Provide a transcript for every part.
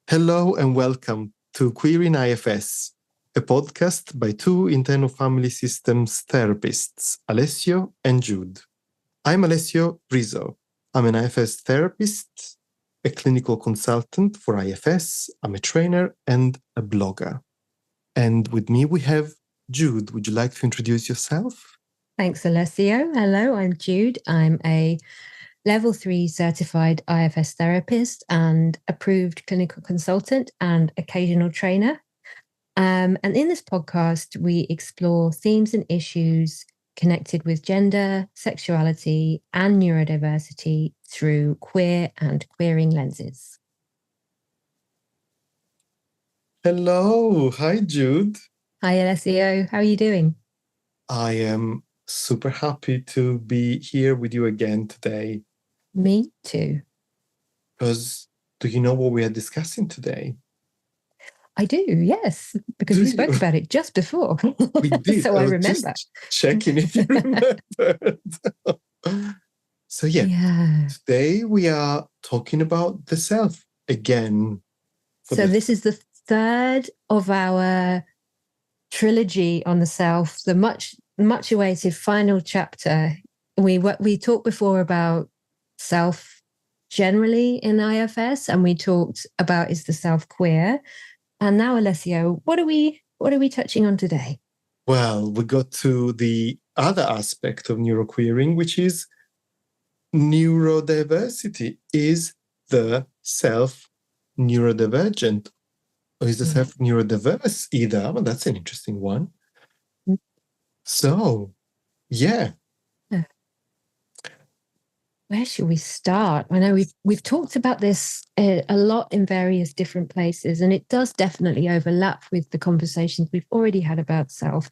Hello and welcome to Queering IFS, a podcast by two internal family systems therapists, Alessio and Jude. I'm Alessio Rizzo. I'm an IFS therapist, a clinical consultant for IFS. I'm a trainer and a blogger. And with me we have Jude. Would you like to introduce yourself? Thanks, Alessio. Hello, I'm Jude. I'm a Level 3 certified IFS therapist and approved clinical consultant and occasional trainer. And in this podcast, we explore themes and issues connected with gender, sexuality, and neurodiversity through queer and queering lenses. Hello. Hi, Jude. Hi, Alessio. How are you doing? I am super happy to be here with you again today. Me too. Because do you know what we are discussing today? I do, yes, because we spoke about it just before. We did. So I remember. Just checking if you remembered. So today we are talking about the self again. So this is the third of our trilogy on the self, the much awaited final chapter. We talked before about self generally in IFS, and we talked about is the self queer. And now, Alessio, what are we touching on today? Well, we got to the other aspect of neuroqueering, which is neurodiversity. Is the self neurodivergent? Or is the self neurodiverse either? Well, that's an interesting one. So, where should we start? I know we've talked about this a lot in various different places, and it does definitely overlap with the conversations we've already had about self.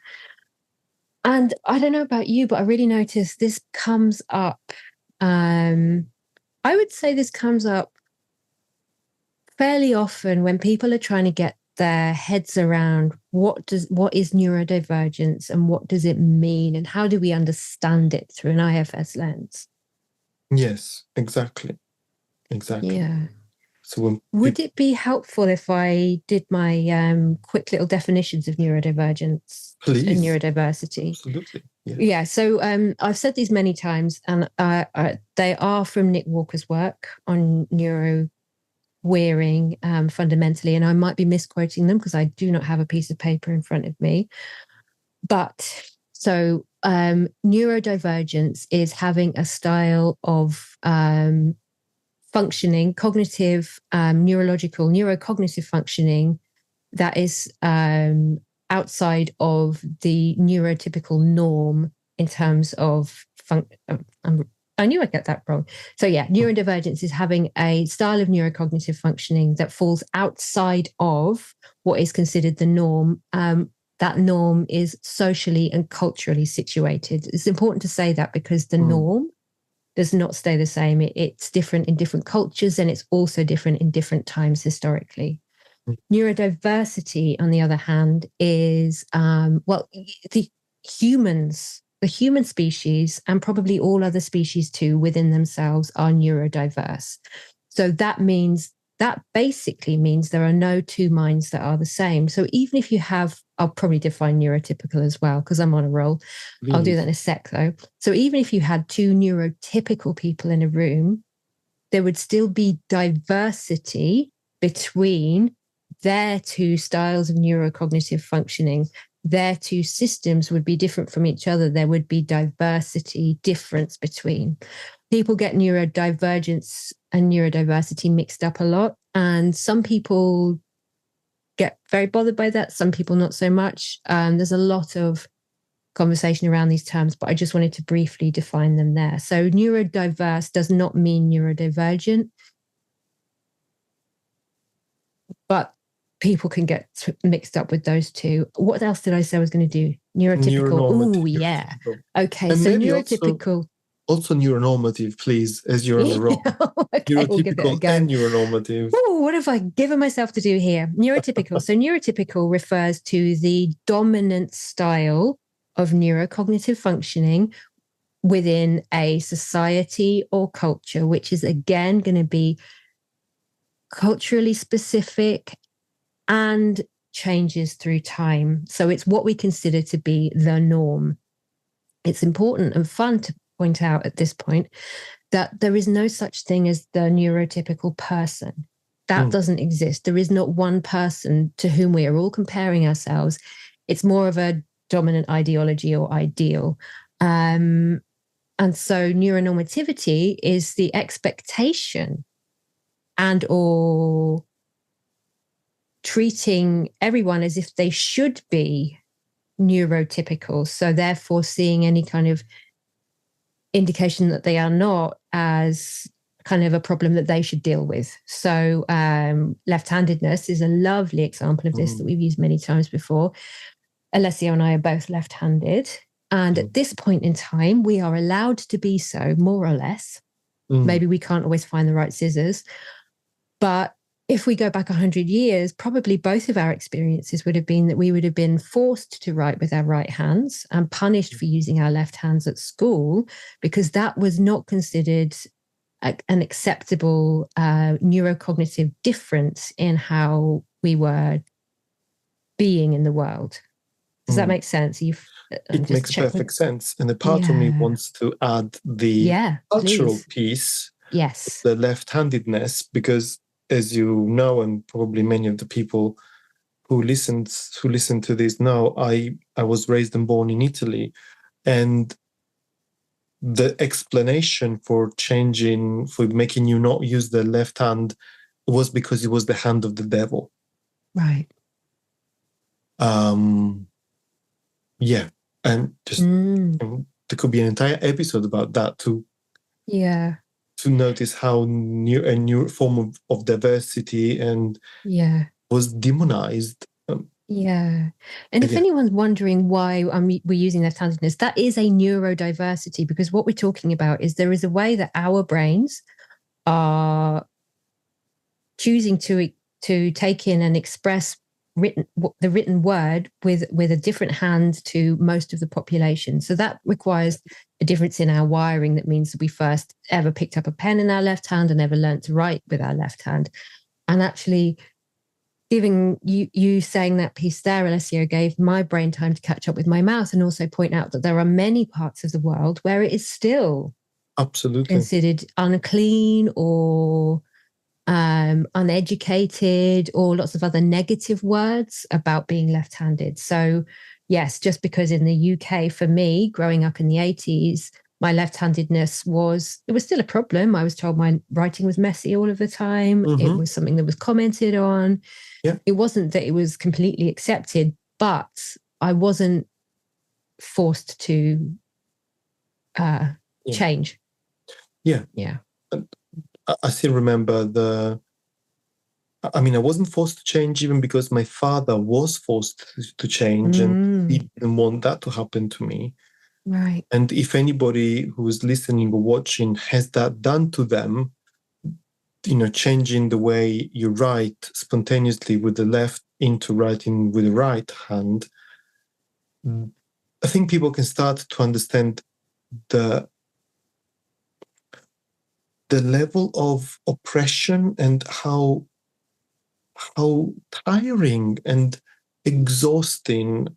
And I don't know about you, but I really noticed this comes up. I would say this comes up fairly often when people are trying to get their heads around what is neurodivergence and what does it mean and how do we understand it through an IFS lens. Yes, exactly. Yeah. So would it be helpful if I did my quick little definitions of neurodivergence and neurodiversity? Absolutely. Yeah. So I've said these many times, and they are from Nick Walker's work on neuroqueering fundamentally, and I might be misquoting them because I do not have a piece of paper in front of me. But so neurodivergence is having a style of functioning, cognitive, neurocognitive functioning that is outside of the neurotypical norm in terms of I knew I'd get that wrong. So neurodivergence is having a style of neurocognitive functioning that falls outside of what is considered the norm. That norm is socially and culturally situated. It's important to say that because the norm does not stay the same. It's different in different cultures, and it's also different in different times historically. Neurodiversity, on the other hand, is, the human species, and probably all other species too within themselves, are neurodiverse. So that basically means there are no two minds that are the same. So even if you have, I'll probably define neurotypical as well because I'm on a roll. I'll do that in a sec though. So even if you had two neurotypical people in a room, there would still be diversity between their two styles of neurocognitive functioning. Their two systems would be different from each other. There would be difference between. People get neurodivergence and neurodiversity mixed up a lot. And some people get very bothered by that. Some people not so much. There's a lot of conversation around these terms, but I just wanted to briefly define them there. So neurodiverse does not mean neurodivergent, but people can get mixed up with those two. What else did I say I was going to do? Neurotypical. Oh, yeah. Okay, and so neurotypical. Also neuronormative, please, as you're on the roll. Okay, neurotypical and neuronormative. Oh, what have I given myself to do here? Neurotypical. So neurotypical refers to the dominant style of neurocognitive functioning within a society or culture, which is again going to be culturally specific, and changes through time. So it's what we consider to be the norm. It's important and fun to point out at this point that there is no such thing as the neurotypical person. That doesn't exist. There is not one person to whom we are all comparing ourselves. It's more of a dominant ideology or ideal. And so neuronormativity is the expectation and or treating everyone as if they should be neurotypical. So therefore seeing any kind of indication that they are not as kind of a problem that they should deal with. So left-handedness is a lovely example of this that we've used many times before. Alessio and I are both left-handed. And at this point in time, we are allowed to be so, more or less. Maybe we can't always find the right scissors. But if we go back 100 years, probably both of our experiences would have been that we would have been forced to write with our right hands and punished for using our left hands at school, because that was not considered an acceptable neurocognitive difference in how we were being in the world. Does that make sense? It makes perfect sense. And a part of me wants to add the cultural piece, the left-handedness, because as you know, and probably many of the people who listen to this know, I was raised and born in Italy. And the explanation for making you not use the left hand was because it was the hand of the devil. Right. Yeah. And just there could be an entire episode about that to notice how a new form of diversity and was demonized. And if anyone's wondering why we're using left-handedness, that is a neurodiversity, because what we're talking about is there is a way that our brains are choosing to take in and express the written word with a different hand to most of the population. So that requires a difference in our wiring. That means that we first ever picked up a pen in our left hand and ever learned to write with our left hand. And actually giving you saying that piece there, Alessio, gave my brain time to catch up with my mouth and also point out that there are many parts of the world where it is still absolutely considered unclean or uneducated, or lots of other negative words about being left-handed. So yes, just because in the UK, for me, growing up in the 80s, my left-handedness was still a problem. I was told my writing was messy all of the time. It was something that was commented on. It wasn't that it was completely accepted, but I wasn't forced to change. Yeah. I still remember I wasn't forced to change even because my father was forced to change and he didn't want that to happen to me. Right. And if anybody who's listening or watching has that done to them, changing the way you write spontaneously with the left into writing with the right hand, I think people can start to understand the level of oppression and how tiring and exhausting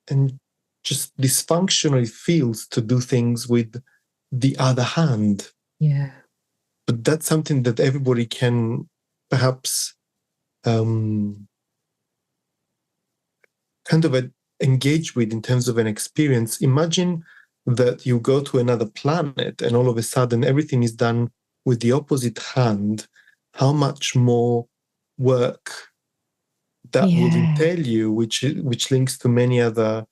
and just dysfunctional it feels to do things with the other hand. Yeah. But that's something that everybody can perhaps kind of engage with in terms of an experience. Imagine that you go to another planet and all of a sudden everything is done with the opposite hand. How much more work that would entail you, which links to many other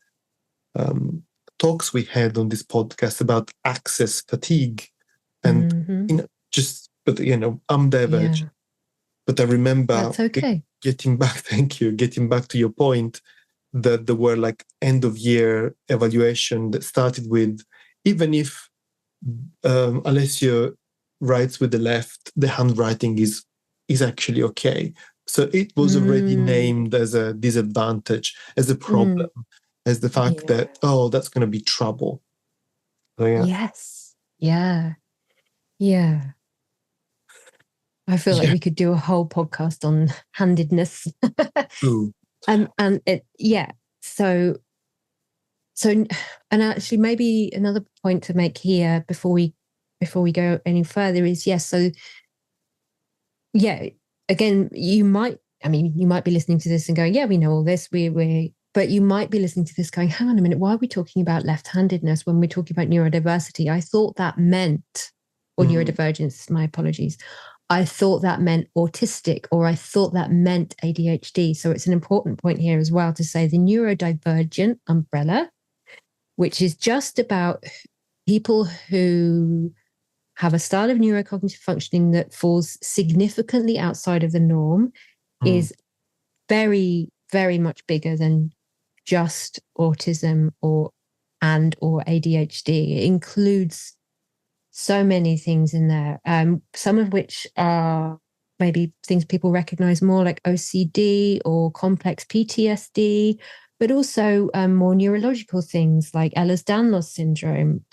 talks we had on this podcast about access fatigue. And I'm divergent. But I remember that's okay. getting back to your point that there were like end of year evaluation that started with, even if Alessio writes with the left, the handwriting is actually okay. So it was already named as a disadvantage, as a problem, as the fact that, that's going to be trouble. So, Yes. Yeah. I feel like we could do a whole podcast on handedness. Ooh. And it, so, and actually maybe another point to make here before we go any further is, again, you might be listening to this and going, yeah, we know all this, but you might be listening to this going, hang on a minute, why are we talking about left-handedness when we're talking about neurodiversity? I thought that meant, or neurodivergence, my apologies. I thought that meant autistic, or I thought that meant ADHD. So it's an important point here as well to say the neurodivergent umbrella, which is just about people who have a style of neurocognitive functioning that falls significantly outside of the norm, is very, very much bigger than just autism or ADHD. It includes so many things in there, some of which are maybe things people recognize more, like OCD or complex PTSD, but also more neurological things like Ehlers-Danlos syndrome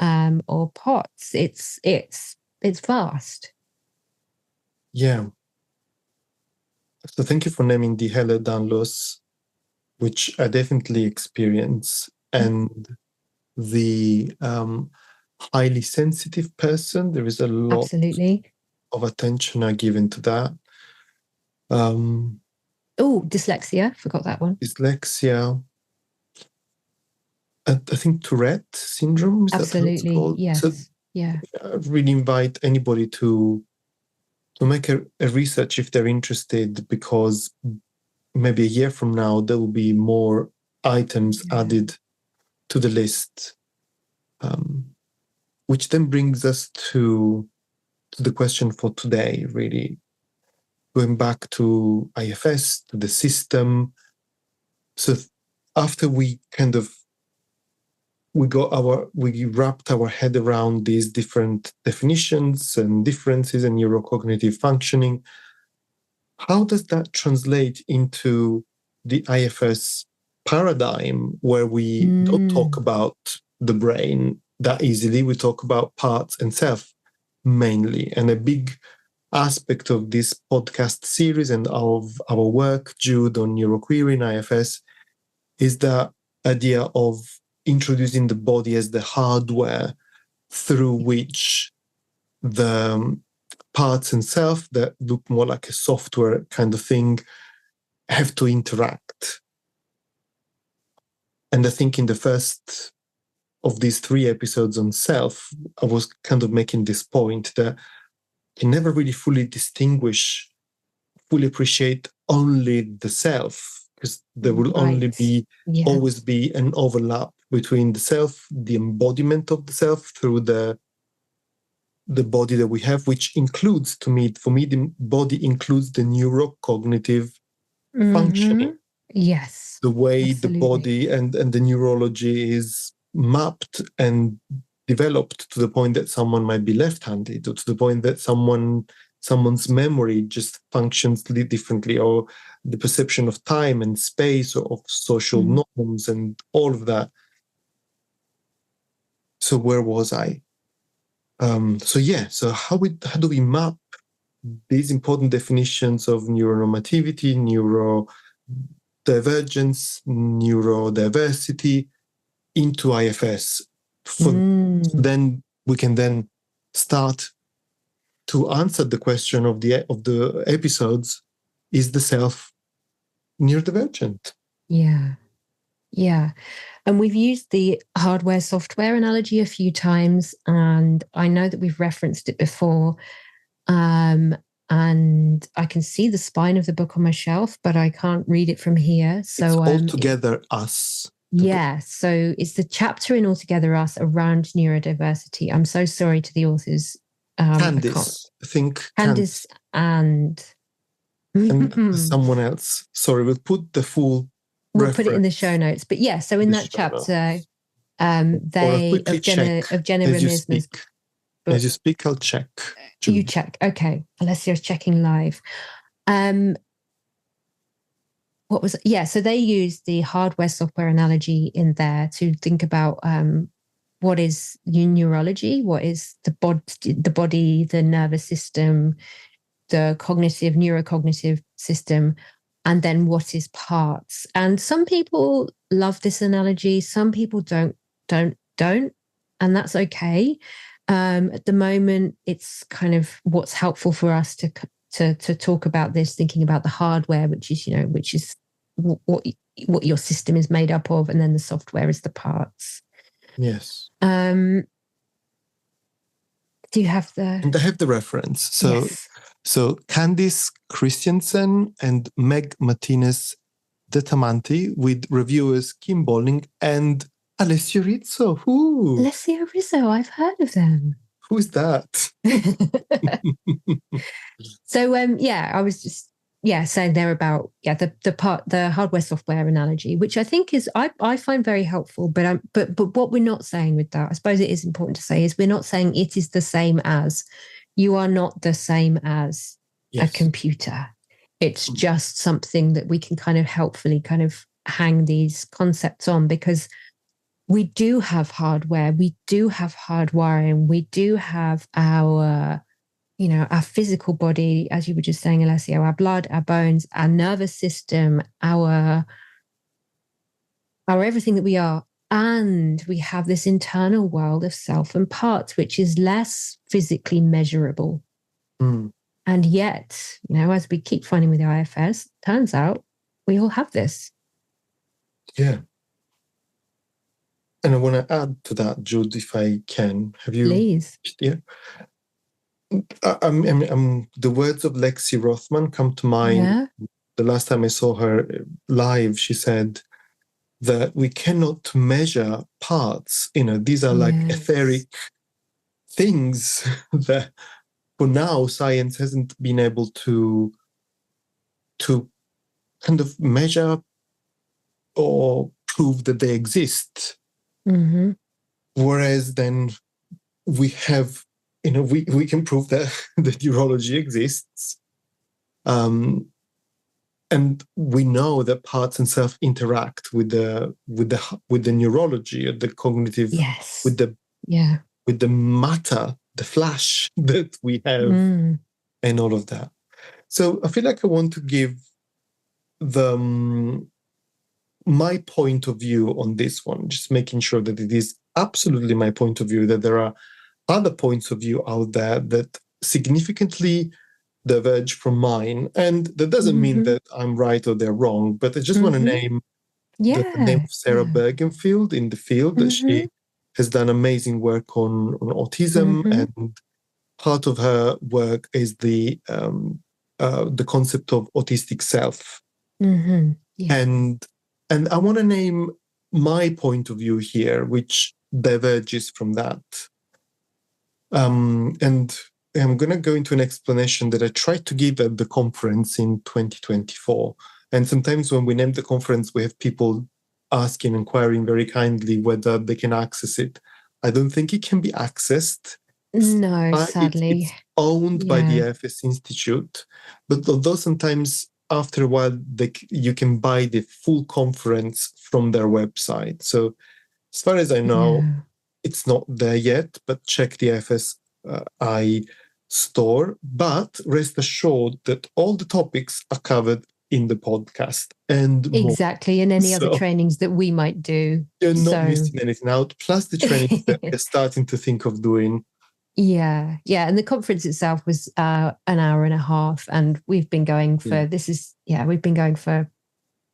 or POTS. It's vast. Yeah. So thank you for naming the Ehlers-Danlos, which I definitely experience, and the highly sensitive person. There is a lot of attention are given to that. Dyslexia. Forgot that one. Dyslexia. I think Tourette syndrome. Is absolutely. That called? Yes. So yeah. I really invite anybody to make a research if they're interested, because maybe a year from now there will be more items added to the list, which then brings us to the question for today, really. Going back to IFS, to the system. So after we wrapped our head around these different definitions and differences in neurocognitive functioning, how does that translate into the IFS paradigm, where we don't talk about the brain that easily? We talk about parts and self mainly. And a big aspect of this podcast series and of our work, Jude, on Neuroqueering IFS, is the idea of introducing the body as the hardware through which the parts and self that look more like a software kind of thing have to interact. And I think in the first of these 3 episodes on self, I was kind of making this point that you can never really fully appreciate only the self, because there will only be always be an overlap between the self, the embodiment of the self through the body that we have, which includes, for me, the body includes the neurocognitive functioning. Yes. The way the body and the neurology is mapped and developed to the point that someone might be left-handed, or to the point that someone's memory just functions differently, or the perception of time and space, or of social norms and all of that. So where was I? So how do we map these important definitions of neuronormativity, neurodivergence, neurodiversity into IFS? Then we can start to answer the question of the episodes: is the self neurodivergent? Yeah. And we've used the hardware software analogy a few times, and I know that we've referenced it before. And I can see the spine of the book on my shelf, but I can't read it from here. So it's Altogether Us. So it's the chapter in Altogether Us around neurodiversity. I'm so sorry to the authors. Candice, I think. Candice and someone else. Sorry, we'll put the full We'll put it in the show notes. But so in that chapter, they of Jenna Remisma's book. As you speak, I'll check. Jude. You check. Okay. Alessio's checking live. So they use the hardware software analogy in there to think about what is neurology, what is the body, the nervous system, the cognitive, neurocognitive system, and then what is parts. And some people love this analogy, some people don't, and that's okay. At the moment, it's kind of what's helpful for us to talk about this, thinking about the hardware, which is what your system is made up of, and then the software is the parts. Yes. Do you have the? And I have the reference. So, Yes. so Candice Christensen and Meg Martinez de Tamanti, with reviewers Kim Bolling and Alessio Rizzo. Alessio Rizzo, I've heard of them. Who's that? So I was just saying there about the hardware software analogy, which I think is I find very helpful. But what we're not saying with that, I suppose it is important to say, is we're not saying it is the same as. You are not the same as a computer. It's just something that we can kind of helpfully kind of hang these concepts on, because we do have hardware, we do have hardwiring, we do have our physical body, as you were just saying, Alessio, our blood, our bones, our nervous system, our everything that we are. And we have this internal world of self and parts, which is less physically measurable. Mm. And yet, as we keep finding with the IFS, turns out we all have this. Yeah. And I want to add to that, Jude, if I can. Have you? Please. Yeah. The words of Lexi Rothman come to mind. Yeah. The last time I saw her live, she said that we cannot measure parts. These are like etheric things that for now science hasn't been able to kind of measure or prove that they exist. Mm-hmm. Whereas then we have, we can prove that the neurology exists. And we know that parts and self interact with the neurology, or the cognitive, with the matter, the flash that we have, and all of that. So I feel like I want to give my point of view on this one, just making sure that it is absolutely my point of view, that there are other points of view out there that significantly diverge from mine. And that doesn't mean that I'm right or they're wrong, but I just want to name the name of Sarah Bergenfield in the field, that she has done amazing work on autism, and part of her work is the concept of autistic self. And I want to name my point of view here, which diverges from that. And I'm going to go into an explanation that I tried to give at the conference in 2024. And sometimes when we name the conference, we have people asking, inquiring very kindly whether they can access it. I don't think it can be accessed. No, sadly. It's owned by the IFS Institute. But although sometimes after a while, you can buy the full conference from their website. So as far as I know, it's not there yet, but check the IFS store. But rest assured that all the topics are covered in the podcast and more. Exactly, and any other trainings that we might do. You're not missing anything out, plus the trainings that we're starting to think of doing. Yeah. And the conference itself was an hour and a half, and we've been going for, we've been going for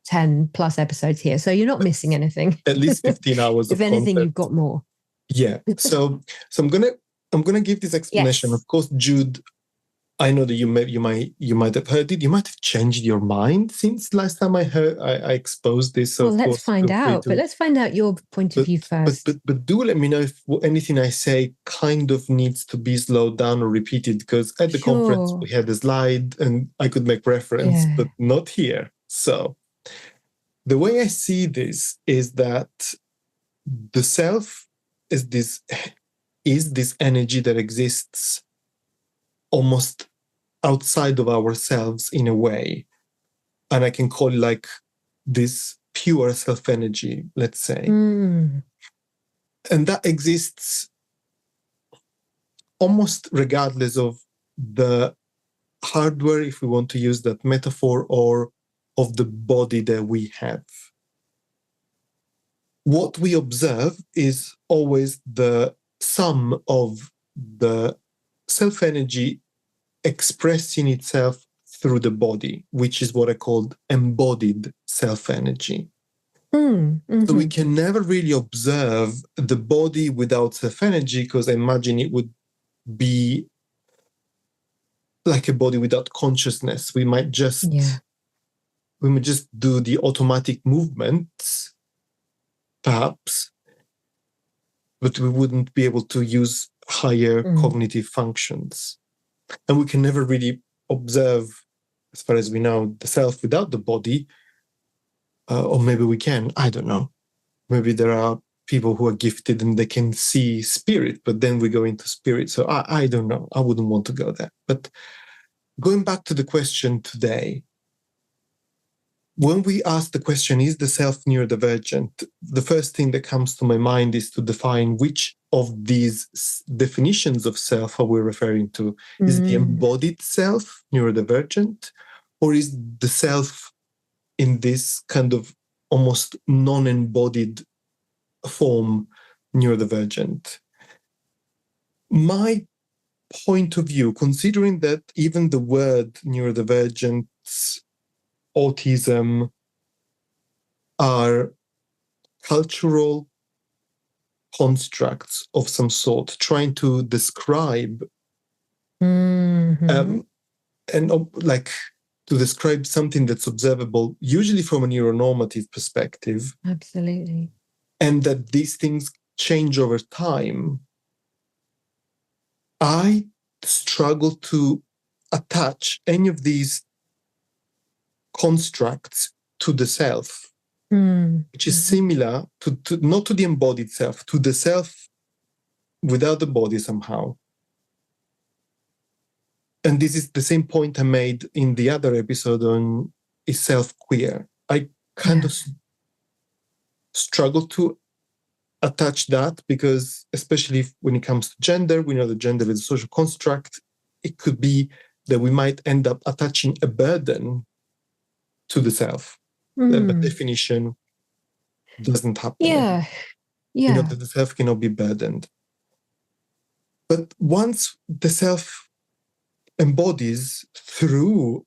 10 plus episodes here. So you're not missing anything. At least 15 hours if of anything, content. You've got more. Yeah. So I'm gonna give this explanation. Of course, Jude, I know that you might have heard it. You might have changed your mind since last time I exposed this. So let's find out. But let's find out your point of view first. But do let me know if anything I say kind of needs to be slowed down or repeated, because at the conference we had a slide and I could make reference, but not here. So the way I see this is that the self is this energy that exists almost outside of ourselves in a way. And I can call it like this pure self-energy, let's say. And that exists almost regardless of the hardware, if we want to use that metaphor, or of the body that we have. What we observe is always the sum of the self-energy expressing itself through the body, which is what I called embodied self-energy. Mm-hmm. So we can never really observe the body without self-energy, because I imagine it would be like a body without consciousness. We might just do the automatic movements, perhaps, but we wouldn't be able to use higher cognitive functions. And we can never really observe, as far as we know, the self without the body. Or maybe we can, I don't know. Maybe there are people who are gifted and they can see spirit, but then we go into spirit. So I don't know. I wouldn't want to go there. But going back to the question today, when we ask the question, is the self neurodivergent? The first thing that comes to my mind is to define which of these definitions of self are we referring to. Is the embodied self neurodivergent, or is the self in this kind of almost non-embodied form neurodivergent? My point of view, considering that even the word neurodivergence, autism are cultural constructs of some sort, trying to describe and like to describe something that's observable, usually from a neuronormative perspective. Absolutely. And that these things change over time. I struggle to attach any of these constructs to the self, which is similar to not to the embodied self, to the self without the body somehow. And this is the same point I made in the other episode on is self queer. I kind of struggle to attach that, because especially when it comes to gender, we know that gender is a social construct. It could be that we might end up attaching a burden to the self. By definition, doesn't happen. Yeah. We know that the self cannot be burdened. But once the self embodies through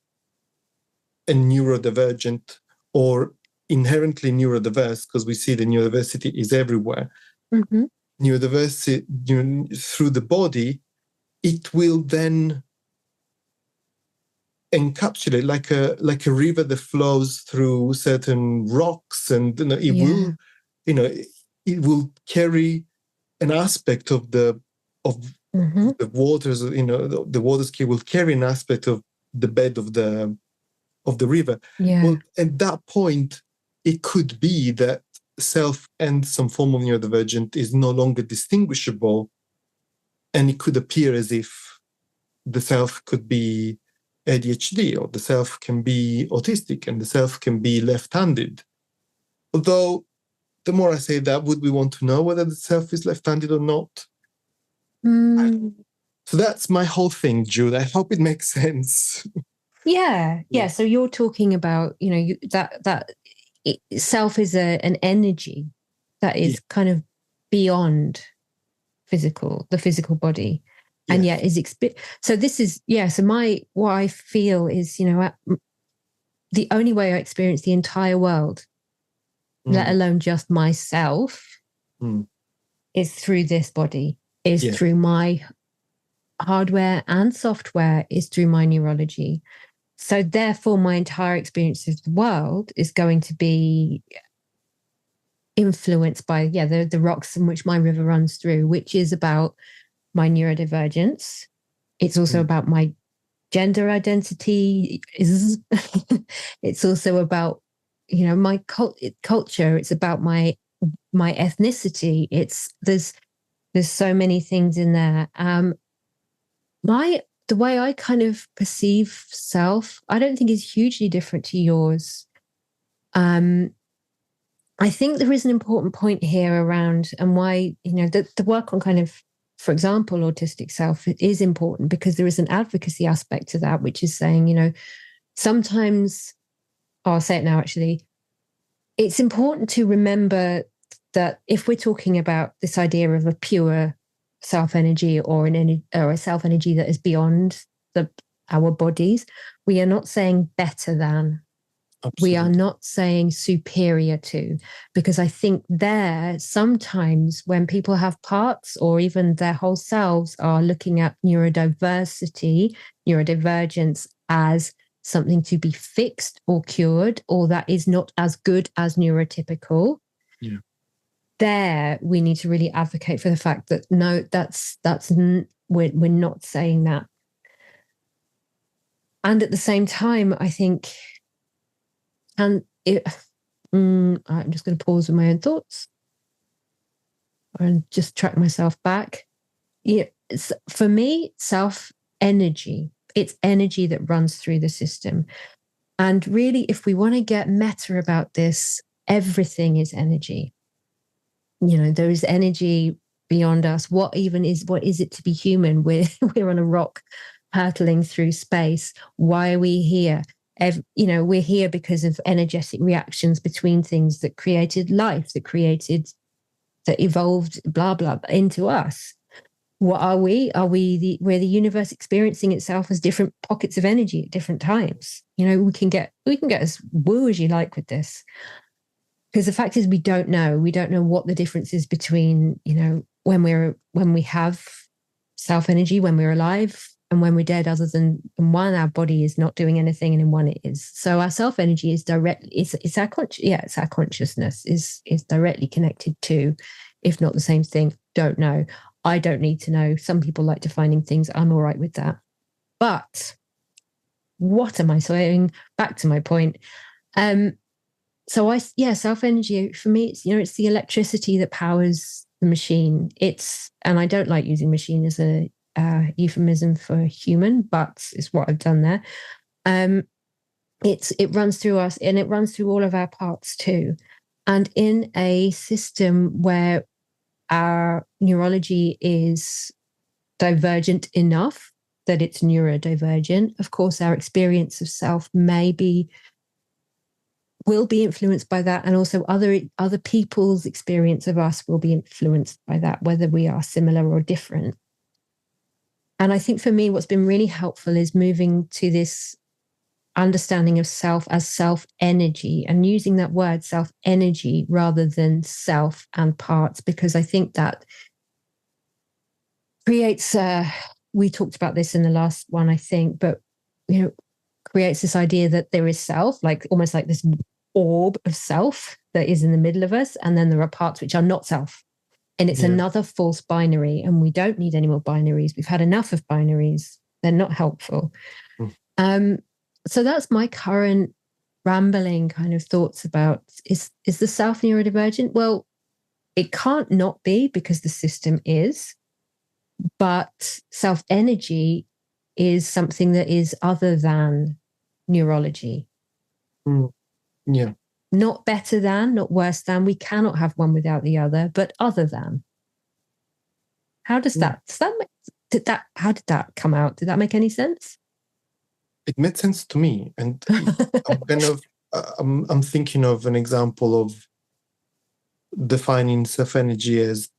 a neurodivergent or inherently neurodiverse, because we see the neurodiversity is everywhere, neurodiversity through the body, it will then encapsulate like a river that flows through certain rocks, and it will carry an aspect of the waters. The water will carry an aspect of the bed of the river. Well, at that point, it could be that self and some form of neurodivergent is no longer distinguishable, and it could appear as if the self could be ADHD, or the self can be autistic, and the self can be left-handed. Although, the more I say that, would we want to know whether the self is left-handed or not? So that's my whole thing, Jude. I hope it makes sense. Yeah. So you're talking about, that self is an energy that is kind of beyond the physical body. And yet is so this is so what I feel is, the only way I experience the entire world, let alone just myself, is through this body, is through my hardware and software, is through my neurology. So therefore my entire experience of the world is going to be influenced by the rocks in which my river runs through, which is about my neurodivergence. It's also about my gender identity. It's also about, my culture. It's about my ethnicity. There's so many things in there. The way I kind of perceive self, I don't think is hugely different to yours. I think there is an important point here around, and why, the work on kind of for example, autistic self is important because there is an advocacy aspect to that, which is saying, you know, sometimes, oh, I'll say it now, actually, it's important to remember that if we're talking about this idea of a pure self energy or a self energy that is beyond our bodies, we are not saying better than. Absolutely. We are not saying superior to, because I think there sometimes when people have parts or even their whole selves are looking at neurodiversity, neurodivergence as something to be fixed or cured, or that is not as good as neurotypical. Yeah. There we need to really advocate for the fact that no, we're not saying that. And at the same time, I think, I'm just going to pause with my own thoughts and just track myself back. Yeah, for me, self energy, it's energy that runs through the system. And really, if we want to get meta about this, everything is energy. You know, there is energy beyond us. What is it to be human? We're on a rock hurtling through space. Why are we here? We're here because of energetic reactions between things that created life, that evolved, blah, blah, into us. What are we? We're the universe experiencing itself as different pockets of energy at different times. You know, we can get as woo as you like with this. Because the fact is we don't know what the difference is between, you know, when we have self energy, when we're alive, and when we're dead, other than in one, our body is not doing anything, and in one it is. So our self energy is it's our consciousness is directly connected to, if not the same thing. Don't know. I don't need to know. Some people like defining things. I'm all right with that. But what am I saying? Back to my point. Self energy for me, it's the electricity that powers the machine. And I don't like using machine as a euphemism for human, but it's what I've done there. It runs through us, and it runs through all of our parts too. And in a system where our neurology is divergent enough that it's neurodivergent, of course, our experience of self will be influenced by that, and also other people's experience of us will be influenced by that, whether we are similar or different. And I think for me, what's been really helpful is moving to this understanding of self as self energy, and using that word self energy rather than self and parts, because I think that creates, we talked about this in the last one, I think, but, you know, creates this idea that there is self, like almost like this orb of self that is in the middle of us. And then there are parts which are not self. And it's another false binary. And we don't need any more binaries. We've had enough of binaries. They're not helpful. So that's my current rambling kind of thoughts about, is the self neurodivergent? Well, it can't not be, because the system is. But self energy is something that is other than neurology. Yeah. Not better than, not worse than. We cannot have one without the other, but other than. How does that, how did that come out? Did that make any sense? It made sense to me. And I'm thinking of an example of defining self-energy as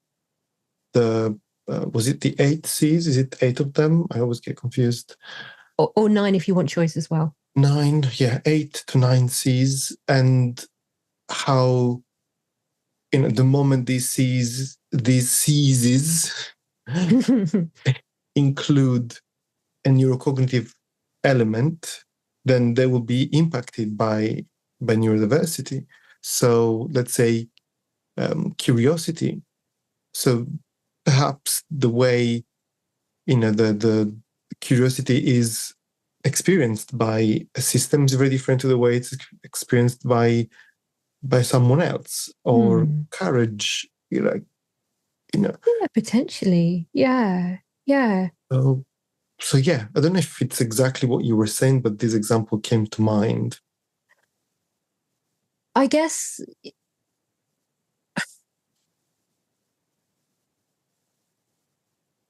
was it the 8 C's? Is it 8 of them? I always get confused. Or 9 if you want choice as well. 9, 8 to 9 C's, and how, the moment these C's include a neurocognitive element, then they will be impacted by neurodiversity. So let's say curiosity. So perhaps the way the curiosity is experienced by a system is very different to the way it's experienced by someone else, or courage, Yeah, potentially. Yeah. So yeah, I don't know if it's exactly what you were saying, but this example came to mind. I guess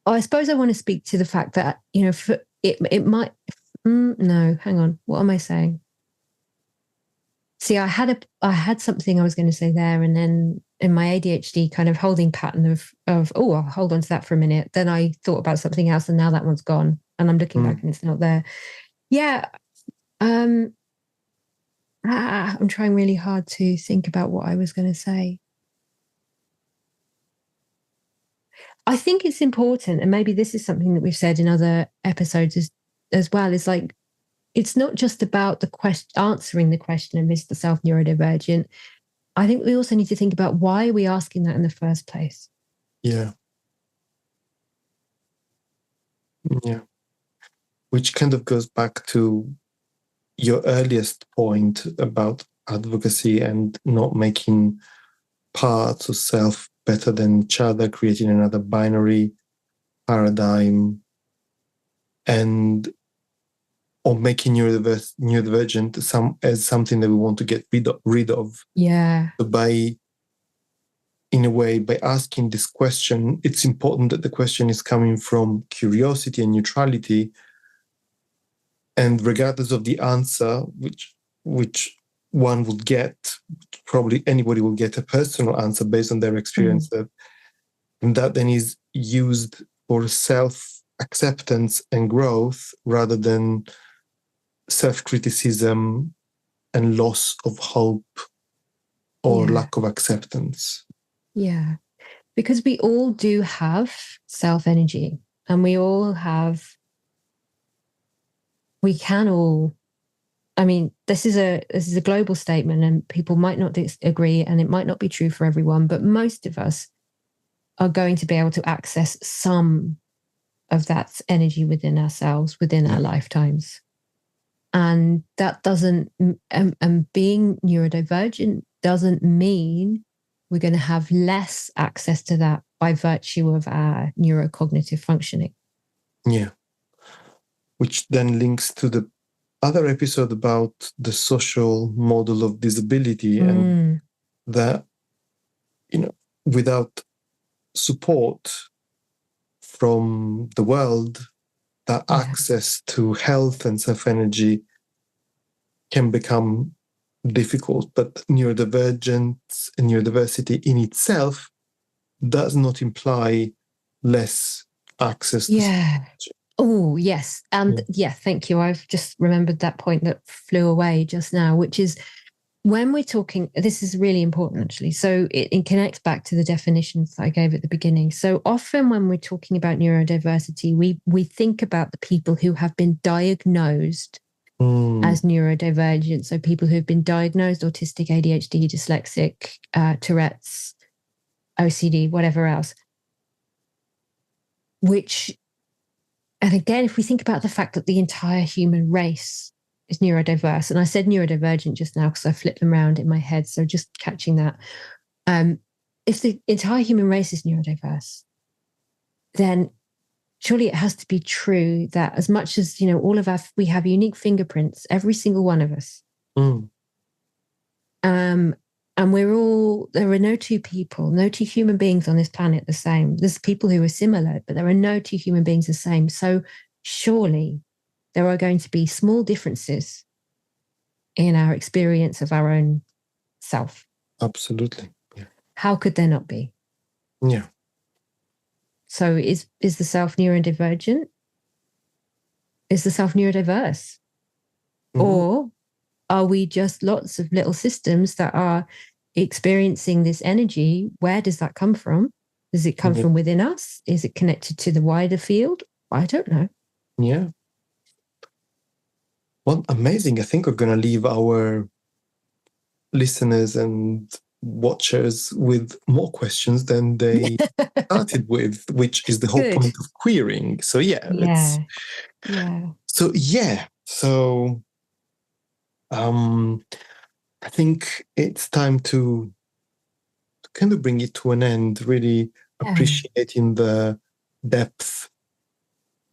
I suppose I want to speak to the fact that, it might, no, hang on. What am I saying? See, I had something I was going to say there, and then in my ADHD kind of holding pattern of oh, I'll hold on to that for a minute. Then I thought about something else, and now that one's gone, and I'm looking back and it's not there. Yeah. I'm trying really hard to think about what I was going to say. I think it's important, and maybe this is something that we've said in other episodes as well, is like, it's not just about answering the question of is the self neurodivergent. I think we also need to think about why are we asking that in the first place? Yeah. Yeah. Which kind of goes back to your earliest point about advocacy and not making parts of self better than each other, creating another binary paradigm, or making neurodivergent as something that we want to get rid of. Yeah. So by asking this question, it's important that the question is coming from curiosity and neutrality. And regardless of the answer, which one would get, probably anybody will get a personal answer based on their experience, and that then is used for self-acceptance and growth rather than self-criticism and loss of hope or lack of acceptance. Yeah, because we all do have self-energy, and we can all, I mean, this is a global statement, and people might not agree, and it might not be true for everyone, but most of us are going to be able to access some of that energy within ourselves, within our lifetimes. And that doesn't, and being neurodivergent doesn't mean we're going to have less access to that by virtue of our neurocognitive functioning. Yeah. Which then links to the other episode about the social model of disability, and that, without support from the world, that access to health and self-energy can become difficult. But neurodivergence and neurodiversity in itself does not imply less access to self-energy. Oh, yes. And thank you. I've just remembered that point that flew away just now, which is when we're talking, this is really important actually. So it connects back to the definitions that I gave at the beginning. So often when we're talking about neurodiversity, we think about the people who have been diagnosed as neurodivergent. So people who have been diagnosed autistic, ADHD, dyslexic, Tourette's, OCD, whatever else. And again, if we think about the fact that the entire human race is neurodiverse, and I said neurodivergent just now because I flipped them around in my head, so just catching that. If the entire human race is neurodiverse, then surely it has to be true that as much as, all of we have unique fingerprints, every single one of us. And there are no two people, no two human beings on this planet the same. There's people who are similar, but there are no two human beings the same. So surely there are going to be small differences in our experience of our own self. Absolutely. Yeah. How could there not be? Yeah. So is the self neurodivergent? Is the self neurodiverse? Or are we just lots of little systems that are experiencing this energy? Where does that come from? Does it come from within us? Is it connected to the wider field? I don't know. Yeah. Well, amazing. I think we're going to leave our listeners and watchers with more questions than they started with, which is the whole point of queering. So So I think it's time to kind of bring it to an end, really appreciating the depth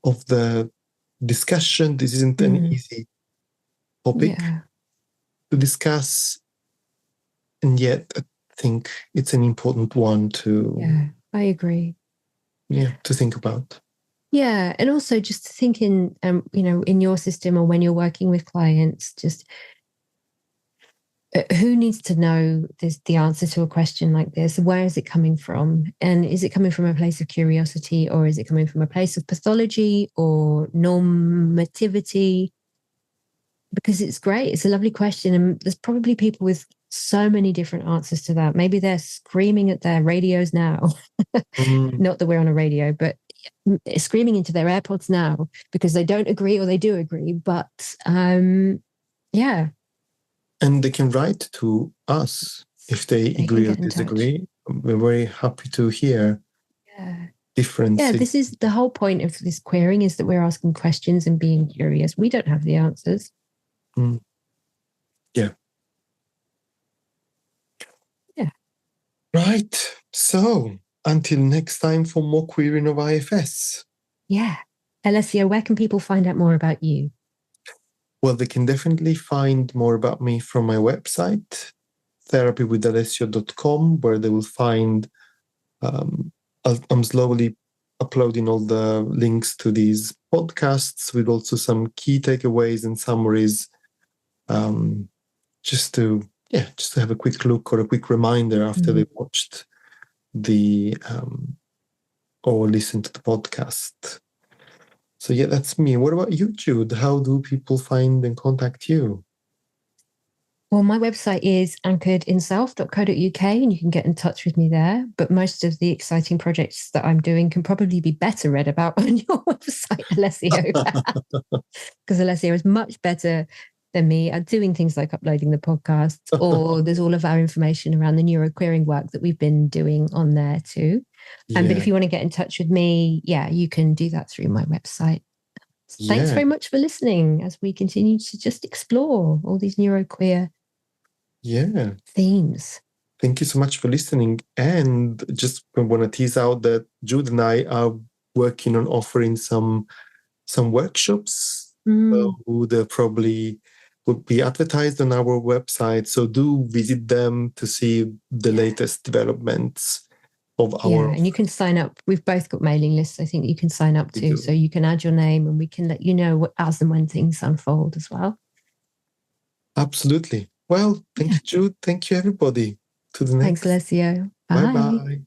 of the discussion. This isn't an easy topic to discuss, and yet I think it's an important one to I agree. to think about. Yeah, and also just to think in, in your system or when you're working with clients, just who needs to know the answer to a question like this? Where is it coming from? And is it coming from a place of curiosity, or is it coming from a place of pathology or normativity? Because it's great. It's a lovely question. And there's probably people with so many different answers to that. Maybe they're screaming at their radios now. Not that we're on a radio, but screaming into their AirPods now because they don't agree or they do agree. But yeah. And they can write to us if they agree or disagree. We're very happy to hear differences. Yeah, this is the whole point of this queering, is that we're asking questions and being curious. We don't have the answers. Yeah. Yeah. Right. So until next time for more queering of IFS. Yeah. Alessio, where can people find out more about you? Well, they can definitely find more about me from my website, therapywithalessio.com, where they will find, I'm slowly uploading all the links to these podcasts with also some key takeaways and summaries, just to have a quick look or a quick reminder after they've watched or listened to the podcast. So yeah, that's me. What about you, Jude? How do people find and contact you? Well, my website is anchoredinself.co.uk, and you can get in touch with me there. But most of the exciting projects that I'm doing can probably be better read about on your website, Alessio, because Alessio is much better than me at doing things like uploading the podcast, or there's all of our information around the neuroqueering work that we've been doing on there too. But if you want to get in touch with me, you can do that through my website. Thanks very much for listening as we continue to just explore all these neuroqueer themes. Thank you so much for listening. And just want to tease out that Jude and I are working on offering some workshops. So they'll probably would be advertised on our website. So do visit them to see the latest developments of our... and you can sign up. We've both got mailing lists, I think you can sign up to. So you can add your name and we can let you know as and when things unfold as well. Absolutely. Well, thank you, Jude. Thank you, everybody. To the next. Thanks, Alessio. Bye-bye.